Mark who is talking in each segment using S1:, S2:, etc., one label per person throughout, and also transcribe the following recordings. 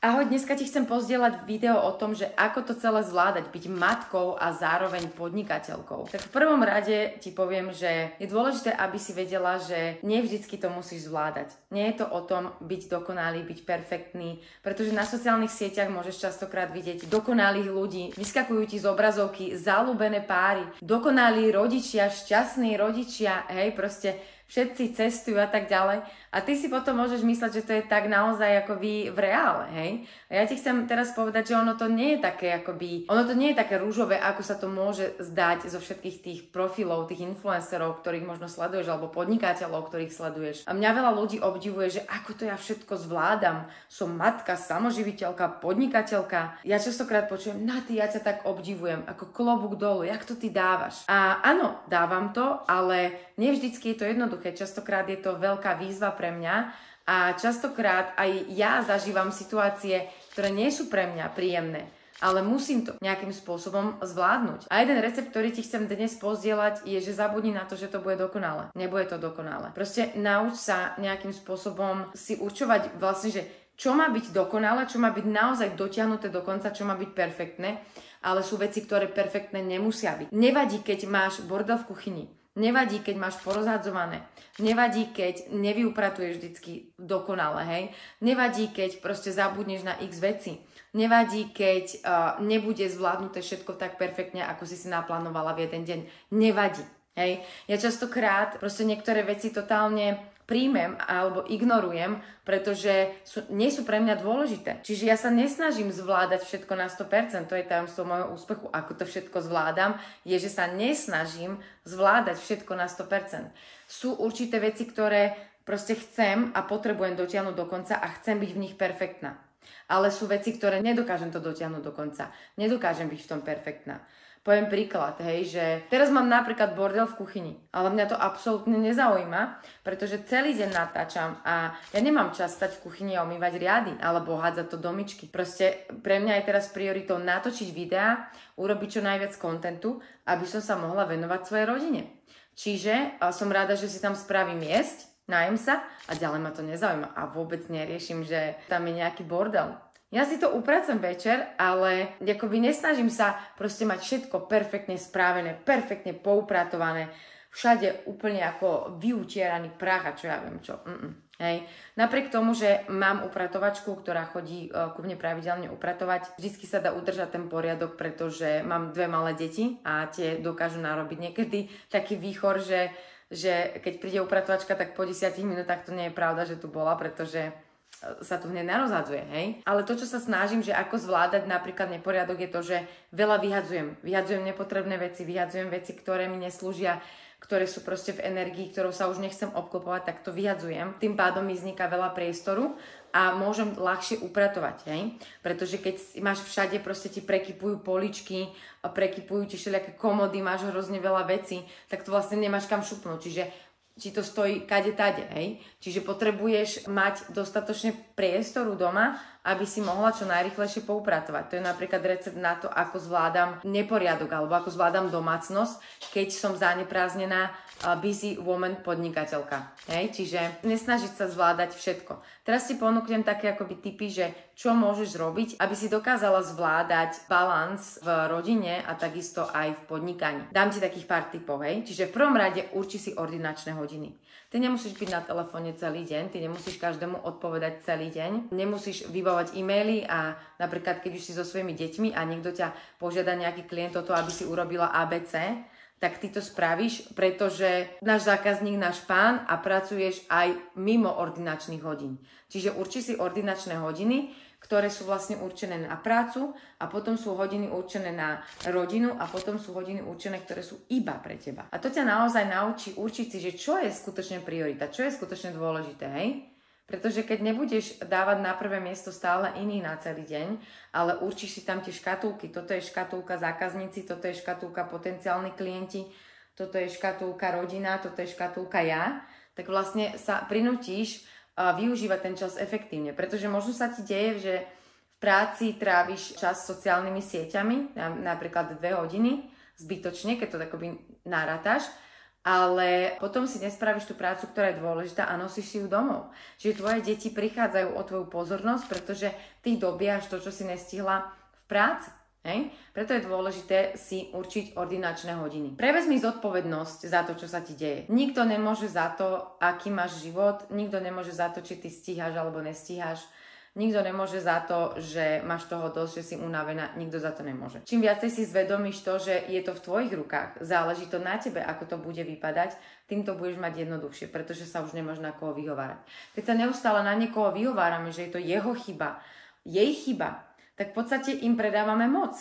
S1: Ahoj, dneska ti chcem pozdieľať video o tom, že ako to celé zvládať, byť matkou a zároveň podnikateľkou. Tak v prvom rade ti poviem, že je dôležité, aby si vedela, že nie vždycky to musíš zvládať. Nie je to o tom byť dokonalý, byť perfektný, pretože na sociálnych sieťach môžeš častokrát vidieť dokonalých ľudí, vyskakujú ti z obrazovky zaľúbené páry, dokonalí rodičia, šťastní rodičia, hej, proste všetci cestujú a tak ďalej. A ty si potom môžeš mysleť, že to je tak naozaj akoby v reále, hej? A ja ti chcem teraz povedať, že ono to nie je také rúžové, ako sa to môže zdať zo všetkých tých profilov, tých influencerov, ktorých možno sleduješ, alebo podnikateľov, ktorých sleduješ. A mňa veľa ľudí obdivuje, že ako to ja všetko zvládam. Som matka, samoživiteľka, podnikateľka. Ja častokrát počujem, Naty, ja ťa tak obdivujem, ako klobúk dolu, jak to ty dávaš. A áno, dávam to, ale nie vždycky je to jednoduché. Častokrát je to veľká výzva pre mňa a častokrát aj ja zažívam situácie, ktoré nie sú pre mňa príjemné, ale musím to nejakým spôsobom zvládnuť. A jeden recept, ktorý ti chcem dnes pozdieľať, je, že zabudni na to, že to bude dokonalé. Nebude to dokonalé. Proste nauč sa nejakým spôsobom si určovať vlastne, že čo má byť dokonalé, čo má byť naozaj dotiahnuté do konca, čo má byť perfektné, ale sú veci, ktoré perfektné nemusia byť. Nevadí, keď máš bordel v kuchyni. Nevadí, keď máš porozhadzované. Nevadí, keď nevyupratuješ vždycky dokonale, hej. Nevadí, keď proste zabudneš na x veci. Nevadí, keď nebude zvládnuté všetko tak perfektne, ako si naplánovala v jeden deň. Nevadí, hej. Ja častokrát proste niektoré veci totálne príjmem alebo ignorujem, pretože nie sú pre mňa dôležité. Čiže ja sa nesnažím zvládať všetko na 100%, to je tajomstvo môjho úspechu, ako to všetko zvládam, je, že sa nesnažím zvládať všetko na 100%. Sú určité veci, ktoré proste chcem a potrebujem dotiahnuť do konca a chcem byť v nich perfektná. Ale sú veci, ktoré nedokážem to dotiahnuť do konca. Nedokážem byť v tom perfektná. Poviem príklad, hej, že teraz mám napríklad bordel v kuchyni, ale mňa to absolútne nezaujíma, pretože celý deň natáčam a ja nemám čas stať v kuchyni a umývať riady alebo hádzať to do myčky. Proste pre mňa je teraz prioritou natočiť videá, urobiť čo najviac kontentu, aby som sa mohla venovať svojej rodine. Čiže som rada, že si tam spravím jesť, najem sa a ďalej ma to nezaujíma a vôbec neriešim, že tam je nejaký bordel. Ja si to upracujem večer, ale akoby nesnažím sa proste mať všetko perfektne správené, perfektne poupratované, všade úplne ako vyutieraný prach a čo ja viem čo. Hej. Napriek tomu, že mám upratovačku, ktorá chodí ku mne pravidelne upratovať, vždycky sa dá udržať ten poriadok, pretože mám dve malé deti a tie dokážu narobiť niekedy taký výchor, že keď príde upratovačka, tak po 10 minútach to nie je pravda, že tu bola, pretože sa tu hneď narozhadzuje, hej? Ale to, čo sa snažím, že ako zvládať napríklad neporiadok, je to, že veľa vyhadzujem. Vyhadzujem nepotrebné veci, vyhadzujem veci, ktoré mi neslúžia, ktoré sú proste v energii, ktorou sa už nechcem obklopovať, tak to vyhadzujem. Tým pádom mi vzniká veľa priestoru a môžem ľahšie upratovať, hej? Pretože keď máš všade, proste ti prekypujú poličky, prekypujú ti všelijaké komody, máš hrozne veľa vecí, tak to vlastne nemáš kam šupnúť. Čiže či to stojí kade tade, hej? Čiže potrebuješ mať dostatočne priestoru doma, aby si mohla čo najrýchlejšie poupratovať. To je napríklad recept na to, ako zvládam neporiadok alebo ako zvládam domácnosť, keď som zaneprázdnená busy woman podnikateľka. Hej? Čiže nesnažiť sa zvládať všetko. Teraz ti ponúknem také akoby tipy, že čo môžeš robiť, aby si dokázala zvládať balans v rodine a takisto aj v podnikaní. Dám ti takých pár tipov, hej? Čiže v prvom rade urči si ordinačné hodiny. Ty nemusíš byť na telefóne celý deň, ty nemusíš každému odpovedať celý deň, nemusíš vybavať e-maily a napríklad keď už si so svojimi deťmi a niekto ťa požiada nejaký klient o to, aby si urobila ABC, tak ty to spravíš, pretože náš zákazník, náš pán a pracuješ aj mimo ordinačných hodín. Čiže urči si ordinačné hodiny, ktoré sú vlastne určené na prácu a potom sú hodiny určené na rodinu a potom sú hodiny určené, ktoré sú iba pre teba. A to ťa naozaj naučí určiť si, že čo je skutočne priorita, čo je skutočne dôležité, hej? Pretože keď nebudeš dávať na prvé miesto stále iných na celý deň, ale určíš si tam tie škatulky, toto je škatulka zákazníci, toto je škatulka potenciálni klienti, toto je škatulka rodina, toto je škatulka ja, tak vlastne sa prinútiš využívať ten čas efektívne. Pretože možno sa ti deje, že v práci tráviš čas sociálnymi sieťami, napríklad 2 hodiny, zbytočne, keď to takoby narátaš, ale potom si nespravíš tú prácu, ktorá je dôležitá a nosíš si ju domov. Čiže tvoje deti prichádzajú o tvoju pozornosť, pretože ty dobíjaš to, čo si nestihla v práci. Hej? Preto je dôležité si určiť ordinačné hodiny. Prevezmi zodpovednosť za to, čo sa ti deje. Nikto nemôže za to, aký máš život, nikto nemôže za to, či ty stíhaš alebo nestíhaš. Nikto nemôže za to, že máš toho dosť, že si unavená, nikto za to nemôže. Čím viacej si zvedomíš to, že je to v tvojich rukách, záleží to na tebe, ako to bude vypadať, tým to budeš mať jednoduchšie, pretože sa už nemáš na koho vyhovárať. Keď sa neustále na niekoho vyhovárame, že je to jeho chyba, jej chyba, tak v podstate im predávame moc.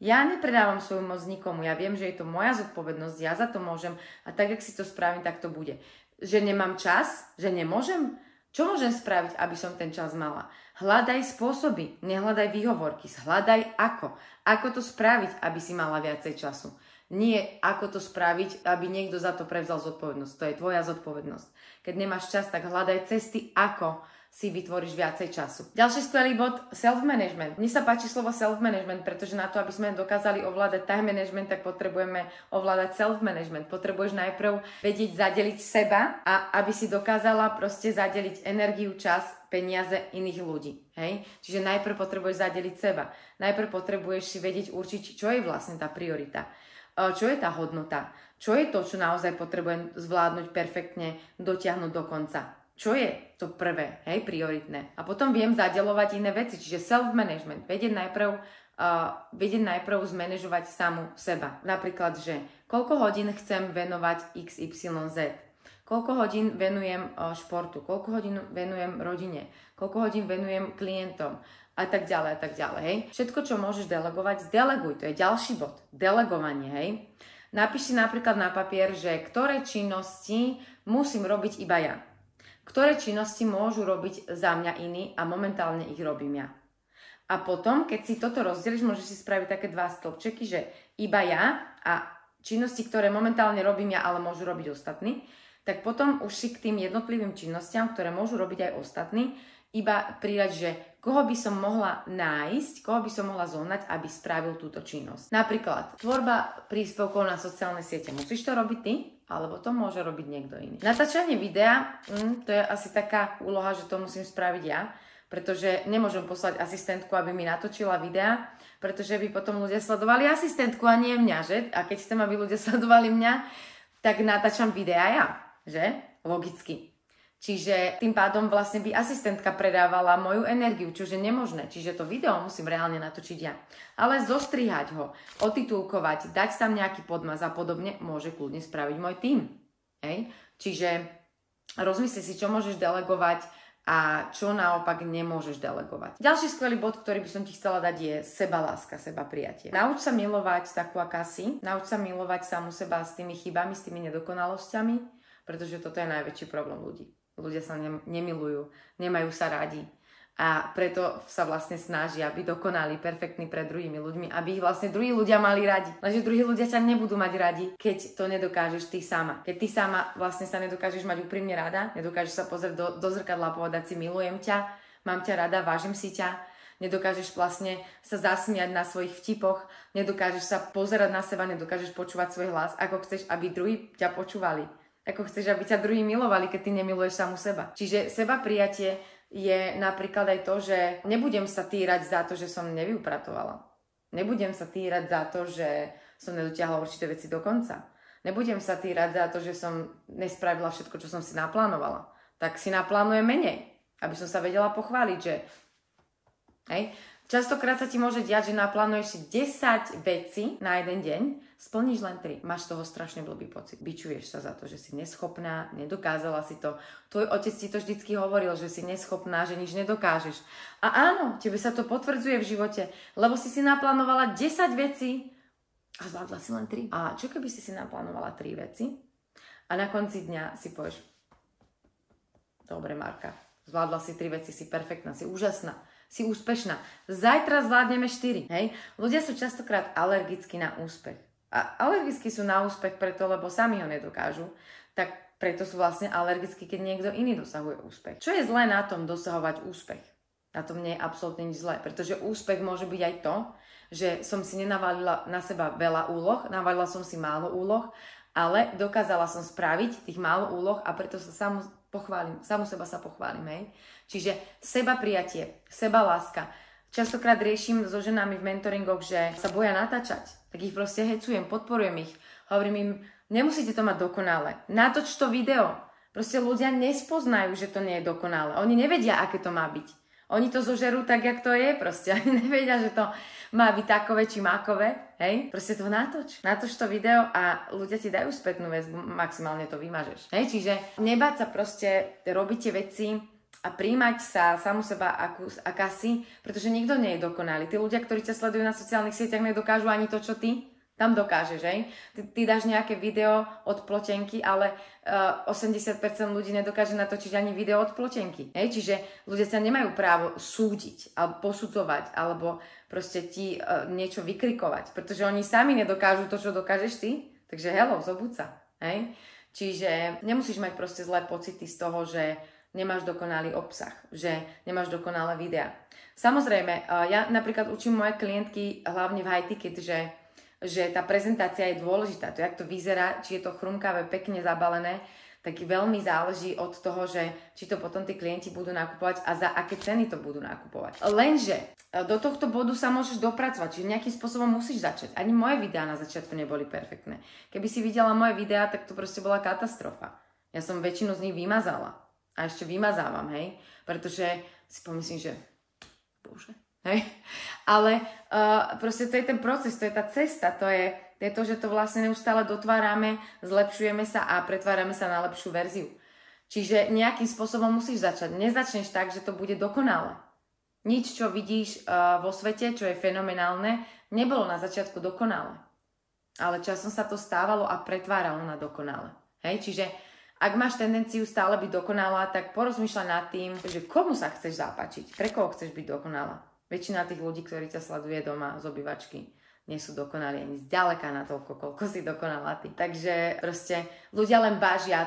S1: Ja nepredávam svoju moc nikomu, ja viem, že je to moja zodpovednosť, ja za to môžem a tak, jak si to spravím, tak to bude. Že nemám čas, že nemôžem? Čo môžem spraviť, aby som ten čas mala? Hľadaj spôsoby, nehľadaj výhovorky, hľadaj ako. Ako to spraviť, aby si mala viacej času. Nie ako to spraviť, aby niekto za to prevzal zodpovednosť. To je tvoja zodpovednosť. Keď nemáš čas, tak hľadaj cesty, ako si vytvoríš viacej času. Ďalší skvelý bod, self-management. Mne sa páči slovo self-management, pretože na to, aby sme dokázali ovládať time management, tak potrebujeme ovládať self-management. Potrebuješ najprv vedieť zadeliť seba a aby si dokázala proste zadeliť energiu, čas, peniaze iných ľudí. Hej? Čiže najprv potrebuješ zadeliť seba. Najprv potrebuješ si vedieť určiť, čo je vlastne tá priorita. Čo je tá hodnota? Čo je to, čo naozaj potrebujem zvládnuť perfektne, dotiahnuť do konca? Čo je to prvé, hej, prioritné? A potom viem zadeľovať iné veci, čiže self-management. Vedieť najprv zmanéžovať samu seba. Napríklad, že koľko hodín chcem venovať XYZ, koľko hodín venujem športu, koľko hodín venujem rodine, koľko hodín venujem klientom a tak ďalej, hej. Všetko, čo môžeš delegovať, deleguj, to je ďalší bod. Delegovanie, hej. Napíš si napríklad na papier, že ktoré činnosti musím robiť iba ja. Ktoré činnosti môžu robiť za mňa iní a momentálne ich robím ja. A potom, keď si toto rozdeliš, môžeš si spraviť také dva stĺpčeky, že iba ja a činnosti, ktoré momentálne robím ja, ale môžu robiť ostatní, tak potom už si k tým jednotlivým činnostiam, ktoré môžu robiť aj ostatní, iba pridať, že koho by som mohla nájsť, koho by som mohla zohnať, aby spravil túto činnosť. Napríklad, tvorba príspevkov na sociálne siete. Musíš to robiť ty? Alebo to môže robiť niekto iný. Natáčanie videa, to je asi taká úloha, že to musím spraviť ja, pretože nemôžem poslať asistentku, aby mi natočila videa, pretože by potom ľudia sledovali asistentku a nie mňa, že? A keď chcem, aby ľudia sledovali mňa, tak natáčam videa ja, že? Logicky. Čiže tým pádom vlastne by asistentka predávala moju energiu, čo je nemožné. Čiže to video musím reálne natočiť ja. Ale zostrihať ho, otitulkovať, dať tam nejaký podmaz a podobne môže kľudne spraviť môj tím. Hej? Čiže rozmysli si, čo môžeš delegovať a čo naopak nemôžeš delegovať. Ďalší skvelý bod, ktorý by som ti chcela dať, je sebaláska, sebaprijatie. Nauč sa milovať takú, aká si. Nauč sa milovať samu seba s tými chybami, s tými nedokonalosťami, pretože toto je najväčší problém ľudí. Ľudia sa nemilujú, nemajú sa radi a preto sa vlastne snažia byť dokonalí, perfektní pred druhými ľuďmi, aby ich vlastne druhí ľudia mali radi. Lenže druhí ľudia ťa nebudú mať radi, keď to nedokážeš ty sama. Keď ty sama vlastne sa nedokážeš mať úprimne rada, nedokážeš sa pozrieť do zrkadla a povedať si milujem ťa, mám ťa rada, vážim si ťa, nedokážeš vlastne sa zasmiať na svojich vtipoch, nedokážeš sa pozerať na seba, nedokážeš počúvať svoj hlas, ako chceš, aby druhí ťa počúvali. Ako chceš, aby ťa druhí milovali, keď ty nemiluješ samu seba. Čiže seba prijatie je napríklad aj to, že nebudem sa týrať za to, že som nevyupratovala. Nebudem sa týrať za to, že som nedotiahla určité veci do konca. Nebudem sa týrať za to, že som nespravila všetko, čo som si naplánovala. Tak si naplánujem menej, aby som sa vedela pochváliť, že hej. Častokrát sa ti môže diať, že naplánuješ si 10 vecí na jeden deň, splníš len 3. Máš z toho strašne blbý pocit. Bičuješ sa za to, že si neschopná, nedokázala si to. Tvoj otec ti to vždycky hovoril, že si neschopná, že nič nedokážeš. A áno, tebe sa to potvrdzuje v živote, lebo si naplánovala 10 vecí a zvládla si len 3. A čo keby si naplánovala 3 veci a na konci dňa si povieš, dobre Marka, zvládla si 3 veci, si perfektná, si úžasná. Si úspešná. Zajtra zvládneme 4. Hej? Ľudia sú častokrát alergickí na úspech. A alergickí sú na úspech preto, lebo sami ho nedokážu. Tak preto sú vlastne alergickí, keď niekto iný dosahuje úspech. Čo je zlé na tom dosahovať úspech? Na tom nie je absolútne nič zlé. Pretože úspech môže byť aj to, že som si nenavalila na seba veľa úloh, navalila som si málo úloh ale dokázala som spraviť tých málo úloh a preto sa samu seba sa pochválim, hej. Čiže seba prijatie, seba láska. Častokrát riešim so ženami v mentoringoch, že sa boja natáčať, tak ich proste hecujem, podporujem ich. Hovorím im, nemusíte to mať dokonale, natoč to video. Proste ľudia nespoznajú, že to nie je dokonale. Oni nevedia, aké to má byť. Oni to zožerú tak, jak to je, proste. Oni nevedia, že to má byť takové či mákové, hej? Proste to natoč. Natoč to video a ľudia ti dajú spätnú väzbu, maximálne to vymažeš. Hej? Čiže nebáť sa proste robiť tie veci a príjmať sa samu seba aká si, pretože nikto nie je dokonalý. Tí ľudia, ktorí ťa sledujú na sociálnych sieťach, nedokážu ani to, čo ty. Tam dokážeš, hej? Ty dáš nejaké video od plotenky, ale 80% ľudí nedokáže natočiť ani video od plotenky. Hej? Čiže ľudia sa nemajú právo súdiť, alebo posudzovať, alebo proste ti niečo vykrikovať, pretože oni sami nedokážu to, čo dokážeš ty. Takže hello, zobud sa. Hej? Čiže nemusíš mať proste zlé pocity z toho, že nemáš dokonalý obsah, že nemáš dokonalé videá. Samozrejme, ja napríklad učím moje klientky, hlavne v high ticket, že tá prezentácia je dôležitá. To, jak to vyzerá, či je to chrumkavé, pekne zabalené, tak veľmi záleží od toho, že či to potom tí klienti budú nakupovať a za aké ceny to budú nakupovať. Lenže do tohto bodu sa môžeš dopracovať, čiže nejakým spôsobom musíš začať. Ani moje videá na začiatku neboli perfektné. Keby si videla moje videá, tak to proste bola katastrofa. Ja som väčšinu z nich vymazala. A ešte vymazávam, hej? Pretože si pomyslím, že bože. Hej? Ale proste to je ten proces, to je tá cesta, to je to, že to vlastne neustále dotvárame, zlepšujeme sa a pretvárame sa na lepšiu verziu. Čiže nejakým spôsobom musíš začať. Nezačneš tak, že to bude dokonalé. Nič, čo vidíš vo svete, čo je fenomenálne, nebolo na začiatku dokonalé. Ale časom sa to stávalo a pretváralo na dokonalé. Hej? Čiže ak máš tendenciu stále byť dokonalá, tak porozmýšľaj nad tým, že komu sa chceš zapáčiť, pre koho chceš byť dokonalá. Väčšina tých ľudí, ktorí ťa sleduje doma z obývačky, nie sú dokonalí ani zďaleka na toľko, koľko si dokonalá ty. Takže proste ľudia len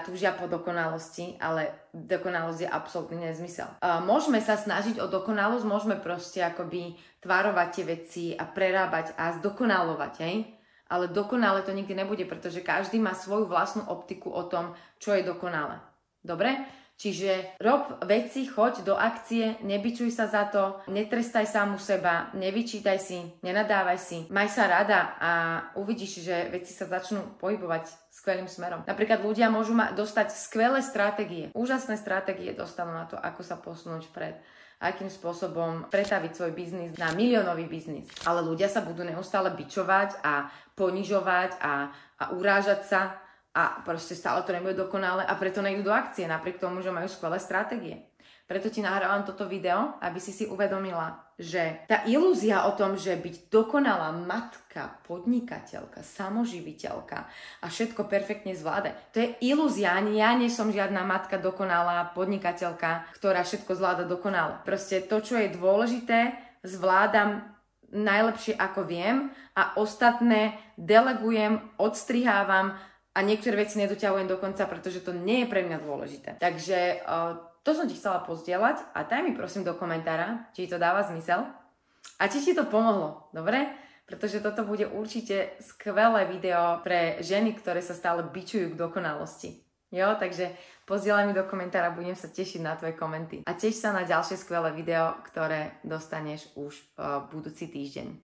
S1: túžia po dokonalosti, ale dokonalosť je absolútny nezmysel. Môžeme sa snažiť o dokonalosť, môžeme proste akoby tvarovať tie veci a prerábať a zdokonalovať, hej? Ale dokonale to nikdy nebude, pretože každý má svoju vlastnú optiku o tom, čo je dokonale. Dobre? Čiže rob veci, choď do akcie, nebičuj sa za to, netrestaj samu seba, nevyčítaj si, nenadávaj si, maj sa rada a uvidíš, že veci sa začnú pohybovať skvelým smerom. Napríklad ľudia môžu dostať skvelé stratégie, úžasné stratégie dostanú na to, ako sa posunúť vpred, akým spôsobom pretaviť svoj biznis na miliónový biznis. Ale ľudia sa budú neustále bičovať a ponižovať a urážať sa a proste stále to nebude dokonale a preto nejdú do akcie, napriek tomu, že majú skvelé stratégie. Preto ti nahrávam toto video, aby si uvedomila, že tá ilúzia o tom, že byť dokonalá matka, podnikateľka, samoživiteľka a všetko perfektne zvláda, to je ilúzia. Ani ja nie som žiadna matka dokonalá, podnikateľka, ktorá všetko zvláda dokonale. Proste to, čo je dôležité, zvládam najlepšie ako viem a ostatné delegujem, odstrihávam a niektoré veci nedoťahujem do konca, pretože to nie je pre mňa dôležité. Takže to som ti chcela pozdieľať a daj mi prosím do komentára, či to dáva zmysel a či ti to pomohlo, dobre? Pretože toto bude určite skvelé video pre ženy, ktoré sa stále bičujú k dokonalosti. Jo, takže pozdieľaj mi do komentára, budem sa tešiť na tvoje komenty. A teš sa na ďalšie skvelé video, ktoré dostaneš už budúci týždeň.